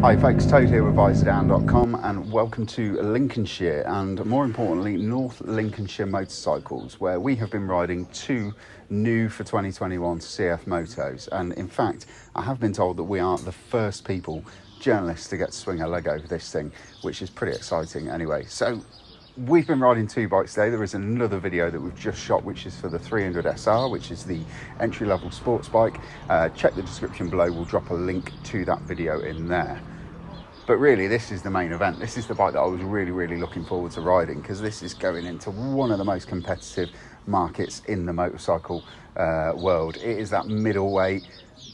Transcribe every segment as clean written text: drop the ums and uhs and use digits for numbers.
Hi folks, Toad here with Visordown.com and welcome to Lincolnshire and more importantly North Lincolnshire motorcycles, where we have been riding two new for 2021 CF Motos, and in fact I have been told that we are the first journalists to get to swing a leg over this thing, which is pretty exciting anyway. So we've been riding two bikes today. There is another video that we've just shot which is for the 300 SR, which is the entry-level sports bike. Check the description below, we'll drop a link to that video in there. But really, this is the main event. This is the bike that I was really looking forward to riding, because this is going into one of the most competitive markets in the motorcycle world. It is that middleweight,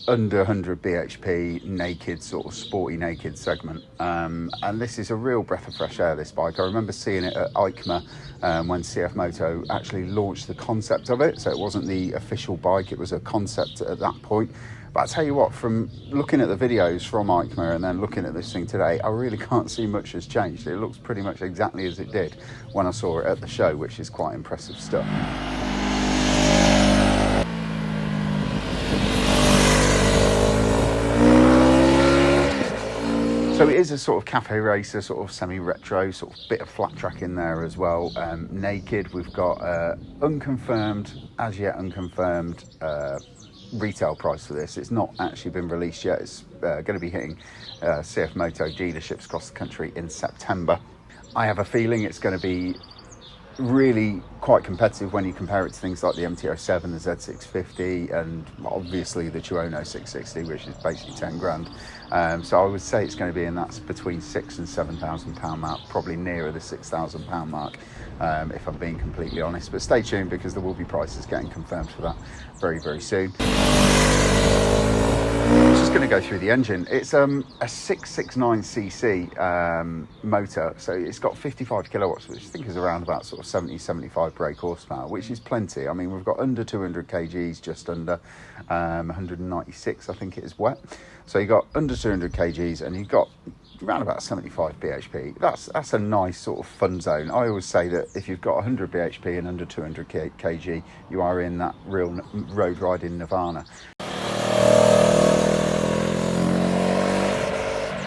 under 100 bhp, naked, sort of sporty naked segment. And this is a real breath of fresh air, this bike. I remember seeing it at EICMA when CFMOTO actually launched the concept of it. So it wasn't the official bike, it was a concept at that point. But I tell you what, from looking at the videos from EICMA and then looking at this thing today, I really can't see much has changed. It looks pretty much exactly as it did when I saw it at the show, which is quite impressive stuff. So it is a sort of cafe racer, sort of semi-retro, sort of bit of flat track in there as well. Naked, we've got as yet unconfirmed retail price for this. It's not actually been released yet. It's going to be hitting CFMOTO dealerships across the country in September. I have a feeling it's going to be really quite competitive when you compare it to things like the MTO 7, the Z650, and obviously the Tuono 660, which is basically 10 grand. So I would say it's going to be in that between £6,000 and £7,000 mark, probably nearer the £6,000 mark, if I'm being completely honest. But stay tuned, because there will be prices getting confirmed for that very soon. I'm just going to go through the engine. It's a 669cc motor, so it's got 55 kilowatts, which I think is around about sort of 70-75 brake horsepower, which is plenty. I mean, we've got under 200 kgs, just under 196 I think it is wet. So you've got under 200 kgs and you've got around about 75 bhp. That's a nice sort of fun zone. I always say that if you've got 100 bhp and under 200 kg, you are in that real road riding nirvana.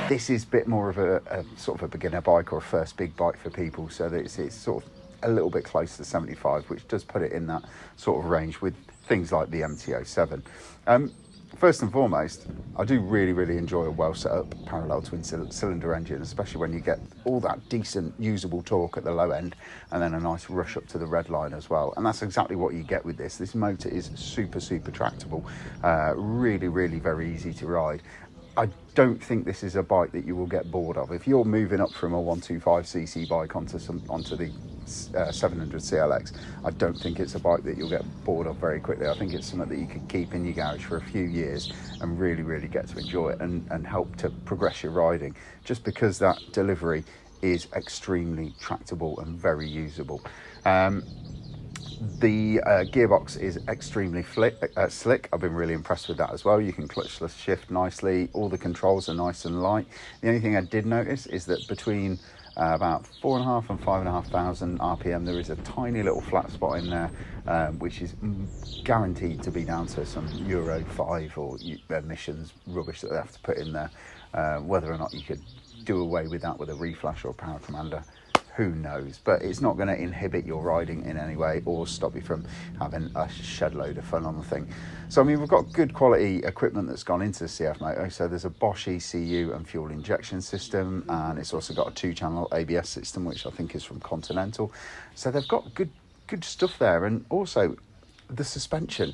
This is a bit more of a sort of a beginner bike or a first big bike for people, so that it's sort of a little bit close to 75, which does put it in that sort of range with things like the MTO 7. First and foremost, I do really enjoy a well set up parallel twin cylinder engine, especially when you get all that decent usable torque at the low end and then a nice rush up to the red line as well. And that's exactly what you get with this. This motor is super tractable, really very easy to ride. I don't think this is a bike that you will get bored of. If you're moving up from a 125cc bike onto the 700CL-X, I don't think it's a bike that you'll get bored of very quickly. I think it's something that you could keep in your garage for a few years and really get to enjoy it and help to progress your riding, just because that delivery is extremely tractable and very usable. The gearbox is extremely slick. I've been really impressed with that as well. You can clutchless shift nicely. All the controls are nice and light. The only thing I did notice is that between about 4,500 and 5,500 RPM, there is a tiny little flat spot in there, which is guaranteed to be down to some Euro 5 or emissions rubbish that they have to put in there. Whether or not you could do away with that with a reflash or a power commander, who knows? But it's not going to inhibit your riding in any way or stop you from having a shed load of fun on the thing. So I mean, we've got good quality equipment that's gone into the CFMOTO. So there's a Bosch ECU and fuel injection system, and it's also got a 2-channel ABS system, which I think is from Continental. So they've got good stuff there. And also the suspension.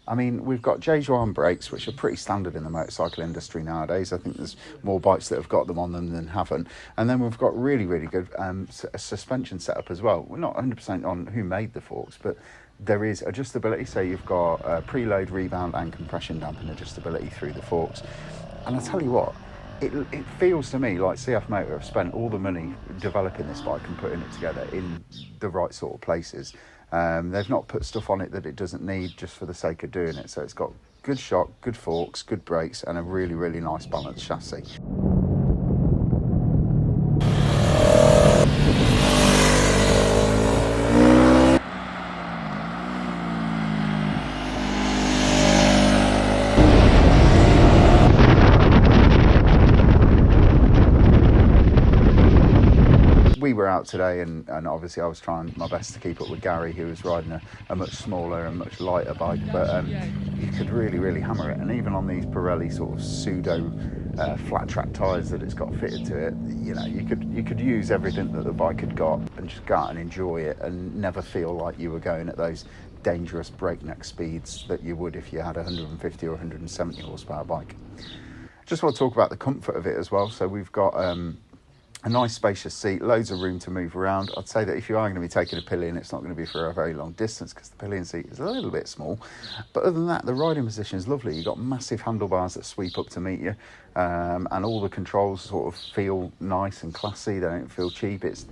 I mean, we've got J-Joan brakes, which are pretty standard in the motorcycle industry nowadays. I think there's more bikes that have got them on them than haven't. And then we've got really good suspension setup as well. We're not 100% on who made the forks, but there is adjustability. So you've got preload, rebound and compression damping adjustability through the forks. And I tell you what, it feels to me like CFMOTO have spent all the money developing this bike and putting it together in the right sort of places. They've not put stuff on it that it doesn't need just for the sake of doing it. So it's got good shock, good forks, good brakes, and a really nice balanced chassis. out today, and obviously I was trying my best to keep up with Gary, who was riding a much smaller and much lighter bike, but you could really hammer it. And even on these Pirelli sort of pseudo flat track tyres that it's got fitted to it, you know, you could use everything that the bike had got and just go out and enjoy it and never feel like you were going at those dangerous breakneck speeds that you would if you had a 150 or 170 horsepower bike. Just want to talk about the comfort of it as well. So we've got a nice spacious seat, loads of room to move around. I'd say that if you are going to be taking a pillion, it's not going to be for a very long distance because the pillion seat is a little bit small. But other than that, the riding position is lovely. You've got massive handlebars that sweep up to meet you, and all the controls sort of feel nice and classy. They don't feel cheap. It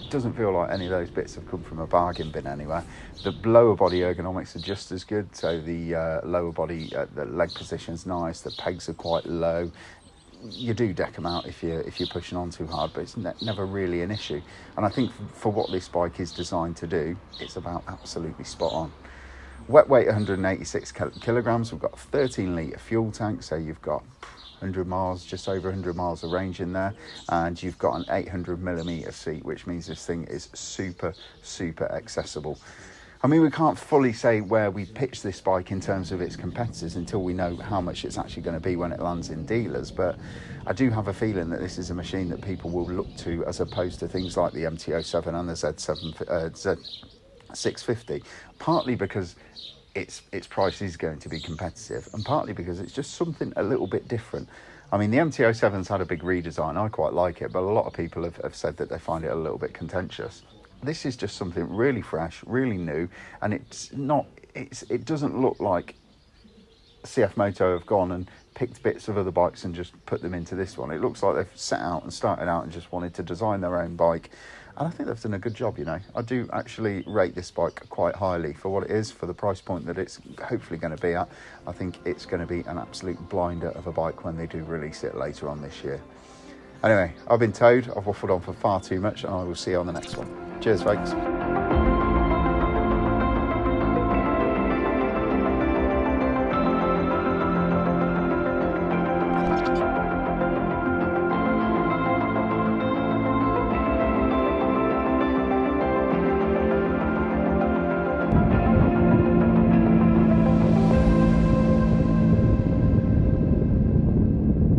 doesn't feel like any of those bits have come from a bargain bin anywhere. The lower body ergonomics are just as good. So the lower body, the leg position's nice. The pegs are quite low. You do deck them out if you're pushing on too hard, but it's never really an issue. And I think for what this bike is designed to do, it's about absolutely spot on. Wet weight 186 kilograms. We've got a 13 litre fuel tank, so you've got 100 miles, just over 100 miles of range in there, and you've got an 800 millimetre seat, which means this thing is super accessible. I mean, we can't fully say where we pitch this bike in terms of its competitors until we know how much it's actually going to be when it lands in dealers, but I do have a feeling that this is a machine that people will look to as opposed to things like the MT-07 and the Z650, partly because its price is going to be competitive, and partly because it's just something a little bit different. I mean, the MT-07's had a big redesign. I quite like it, but a lot of people have said that they find it a little bit contentious. This is just something really fresh, really new, and it doesn't look like CFMOTO have gone and picked bits of other bikes and just put them into this one. It looks like they've set out and started out and just wanted to design their own bike, and I think they've done a good job, you know. I do actually rate this bike quite highly for what it is, for the price point that it's hopefully going to be at. I think it's going to be an absolute blinder of a bike when they do release it later on this year. Anyway, I've been Toad. I've waffled on for far too much, and I will see you on the next one. Cheers, folks.